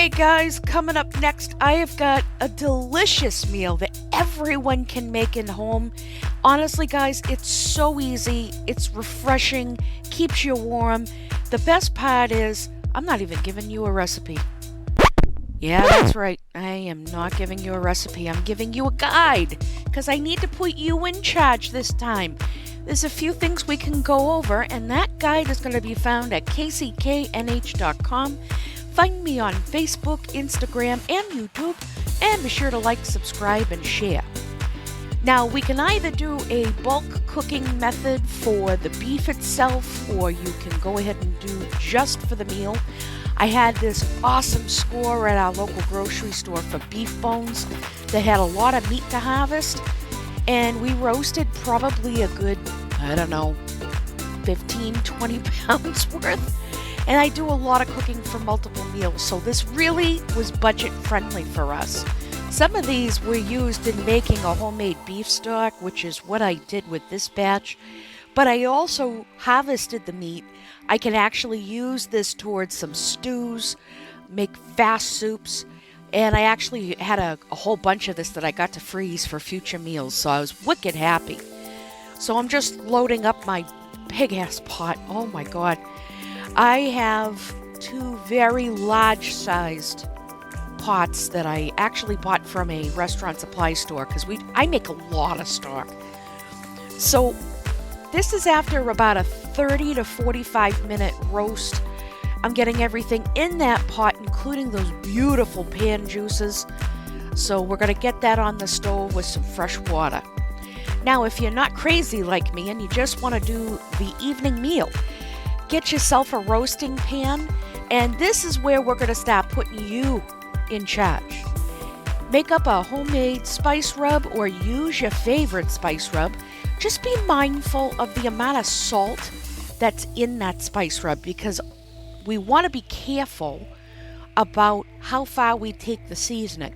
Hey guys, coming up next, I have got a delicious meal that everyone can make in home. Honestly, guys, it's so easy, it's refreshing, keeps you warm. The best part is, I'm not even giving you a recipe. Yeah, that's right. I am not giving you a recipe. I'm giving you a guide because I need to put you in charge this time. There's a few things we can go over, and that guide is going to be found at kcknh.com. Find me on Facebook, Instagram, and YouTube, and be sure to like, subscribe, and share. Now, we can either do a bulk cooking method for the beef itself, or you can go ahead and do just for the meal. I had this awesome score at our local grocery store for beef bones that had a lot of meat to harvest, and we roasted probably a good, 15, 20 pounds worth. And I do a lot of cooking for multiple meals, so this really was budget friendly for us. Some of these were used in making a homemade beef stock, which is what I did with this batch. But I also harvested the meat. I can actually use this towards some stews, make fast soups, and I actually had a whole bunch of this that I got to freeze for future meals, so I was wicked happy. So I'm just loading up my big-ass pot. Oh my God. I have two very large-sized pots that I actually bought from a restaurant supply store because I make a lot of stock. So this is after about a 30 to 45 minute roast. I'm getting everything in that pot, including those beautiful pan juices. So we're going to get that on the stove with some fresh water. Now, if you're not crazy like me and you just want to do the evening meal, get yourself a roasting pan, and this is where we're going to start putting you in charge. Make up a homemade spice rub or use your favorite spice rub. Just be mindful of the amount of salt that's in that spice rub because we want to be careful about how far we take the seasoning.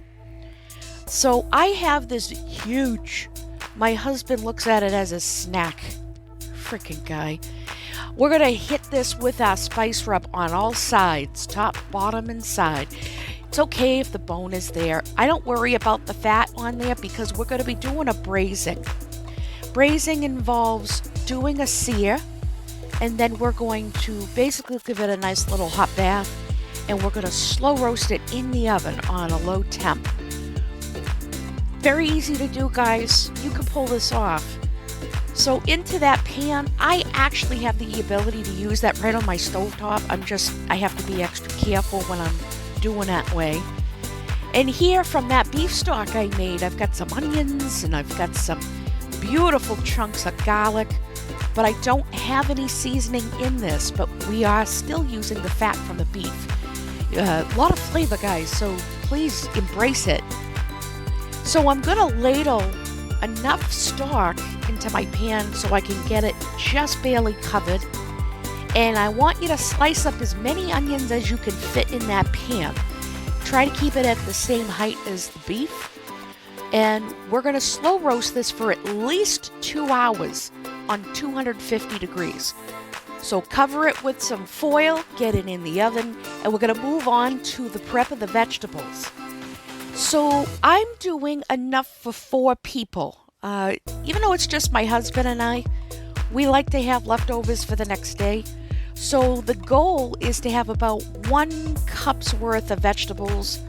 So I have this huge, my husband looks at it as a snack. Freaking guy. We're going to hit this with our spice rub on all sides, top, bottom, and side. It's okay if the bone is there. I don't worry about the fat on there because we're going to be doing a braising. Braising involves doing a sear, and then we're going to basically give it a nice little hot bath, and we're going to slow roast it in the oven on a low temp. Very easy to do, guys. You can pull this off. So into that pan, I actually have the ability to use that right on my stovetop. I have to be extra careful when I'm doing that way. And here from that beef stock I made, I've got some onions and I've got some beautiful chunks of garlic, but I don't have any seasoning in this, but we are still using the fat from the beef. A lot of flavor, guys, so please embrace it. So I'm gonna ladle enough stock into my pan so I can get it just barely covered. And I want you to slice up as many onions as you can fit in that pan. Try to keep it at the same height as the beef. And we're going to slow roast this for at least 2 hours on 250 degrees. So cover it with some foil, get it in the oven, and we're going to move on to the prep of the vegetables. So I'm doing enough for 4 people. Even though it's just my husband and I, we like to have leftovers for the next day. So the goal is to have about 1 cup's worth of vegetables.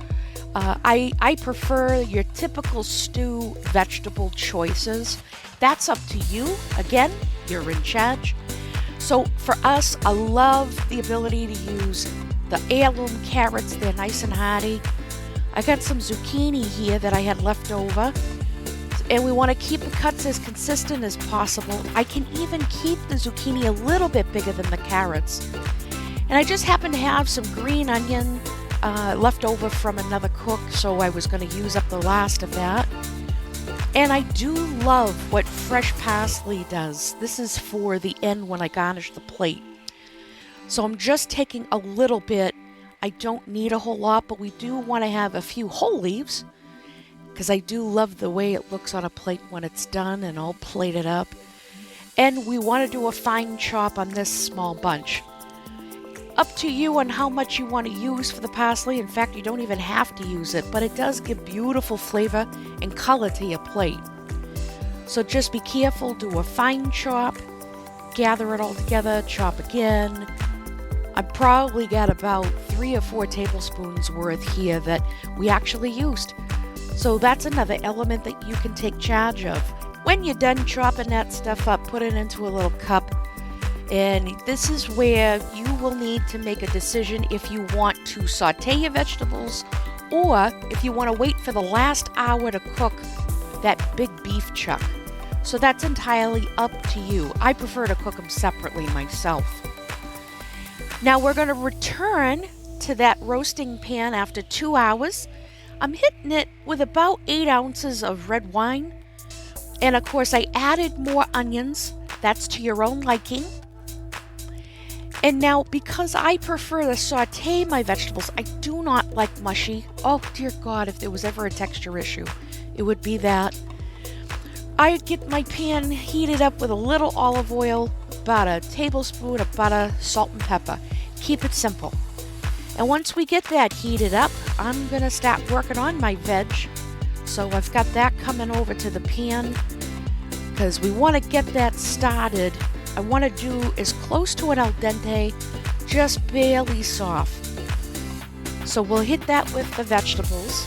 I prefer your typical stew vegetable choices. That's up to you. Again, you're in charge. So for us, I love the ability to use the heirloom carrots. They're nice and hearty. I got some zucchini here that I had left over. And we want to keep the cuts as consistent as possible. I can even keep the zucchini a little bit bigger than the carrots. And I just happen to have some green onion left over from another cook, so I was going to use up the last of that. And I do love what fresh parsley does. This is for the end when I garnish the plate. So I'm just taking a little bit. I don't need a whole lot, but we do want to have a few whole leaves, because I do love the way it looks on a plate when it's done and all plated up. And we want to do a fine chop on this small bunch. Up to you on how much you want to use for the parsley. In fact, you don't even have to use it, but it does give beautiful flavor and color to your plate. So just be careful, do a fine chop, gather it all together, chop again. I probably got about 3 or 4 tablespoons worth here that we actually used. So that's another element that you can take charge of. When you're done chopping that stuff up, put it into a little cup. And this is where you will need to make a decision if you want to saute your vegetables or if you want to wait for the last hour to cook that big beef chuck. So that's entirely up to you. I prefer to cook them separately myself. Now we're going to return to that roasting pan after 2 hours. I'm hitting it with about 8 ounces of red wine. And of course I added more onions. That's to your own liking. And now, because I prefer to saute my vegetables, I do not like mushy. Oh, dear God, if there was ever a texture issue, it would be that. I get my pan heated up with a little olive oil, about a tablespoon of butter, salt and pepper. Keep it simple. And once we get that heated up, I'm going to start working on my veg. So I've got that coming over to the pan because we want to get that started. I want to do as close to an al dente, just barely soft. So we'll hit that with the vegetables.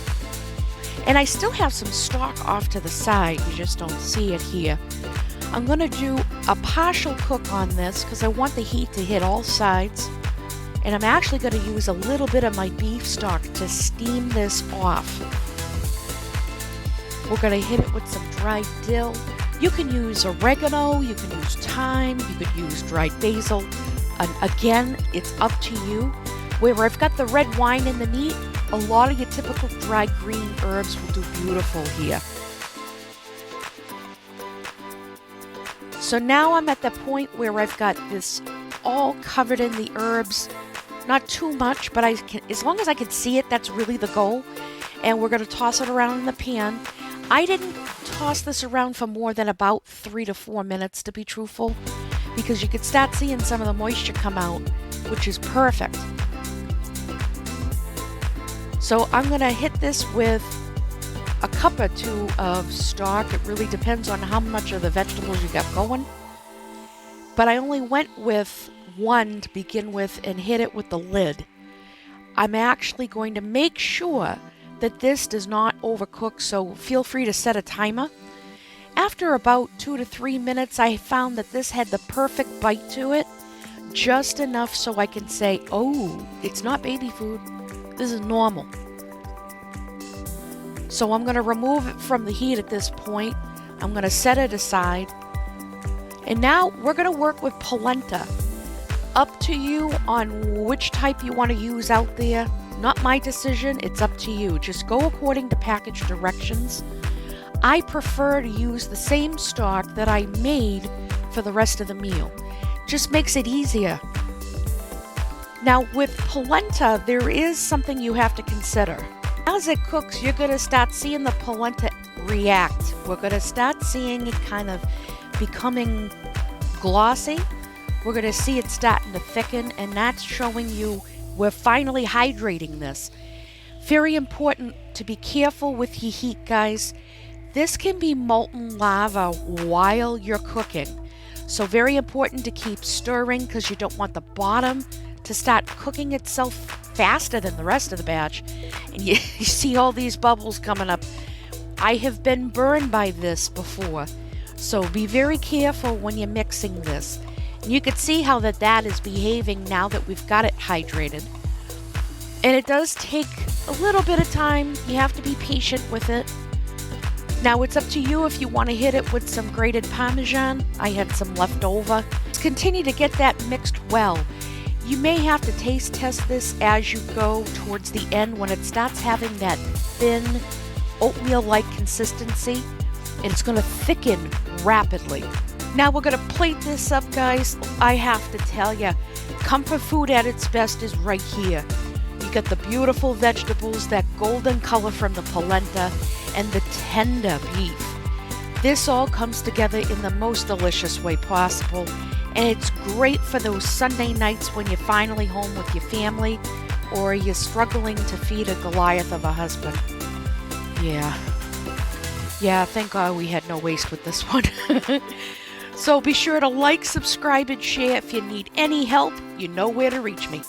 And I still have some stock off to the side, you just don't see it here. I'm going to do a partial cook on this because I want the heat to hit all sides. And I'm actually going to use a little bit of my beef stock to steam this off. We're going to hit it with some dried dill. You can use oregano, you can use thyme, you could use dried basil. And again, it's up to you. Where I've got the red wine in the meat, a lot of your typical dried green herbs will do beautiful here. So now I'm at the point where I've got this all covered in the herbs. Not too much, but as long as I can see it, that's really the goal. And we're going to toss it around in the pan. I didn't toss this around for more than about 3 to 4 minutes, to be truthful, because you could start seeing some of the moisture come out, which is perfect. So I'm going to hit this with a cup or 2 of stock. It really depends on how much of the vegetables you got going. But I only went with 1 to begin with and hit it with the lid. I'm actually going to make sure that this does not overcook, so feel free to set a timer. After about 2 to 3 minutes, I found that this had the perfect bite to it, just enough so I can say, oh, it's not baby food, this is normal. So I'm going to remove it from the heat at this point. I'm going to set it aside. And now we're going to work with polenta. Up to you on which type you want to use out there. Not my decision, it's up to you. Just go according to package directions. I prefer to use the same stock that I made for the rest of the meal. Just makes it easier. Now with polenta, there is something you have to consider. As it cooks, you're going to start seeing the polenta react. We're going to start seeing it kind of becoming glossy. We're going to see it starting to thicken, and that's showing you we're finally hydrating this. Very important to be careful with your heat, guys. This can be molten lava while you're cooking. So very important to keep stirring because you don't want the bottom to start cooking itself faster than the rest of the batch. And you see all these bubbles coming up. I have been burned by this before. So be very careful when you're mixing this. And you can see how that is behaving now that we've got it hydrated. And it does take a little bit of time. You have to be patient with it. Now it's up to you if you want to hit it with some grated Parmesan. I had some left over. Continue to get that mixed well. You may have to taste test this as you go towards the end when it starts having that thin oatmeal-like consistency, and it's going to thicken rapidly. Now we're going to plate this up, guys. I have to tell you, comfort food at its best is right here. You get the beautiful vegetables, that golden color from the polenta, and the tender beef. This all comes together in the most delicious way possible, And it's great for those Sunday nights when you're finally home with your family or you're struggling to feed a Goliath of a husband. Yeah, thank God we had no waste with this one. So be sure to like, subscribe, and share. If you need any help, you know where to reach me.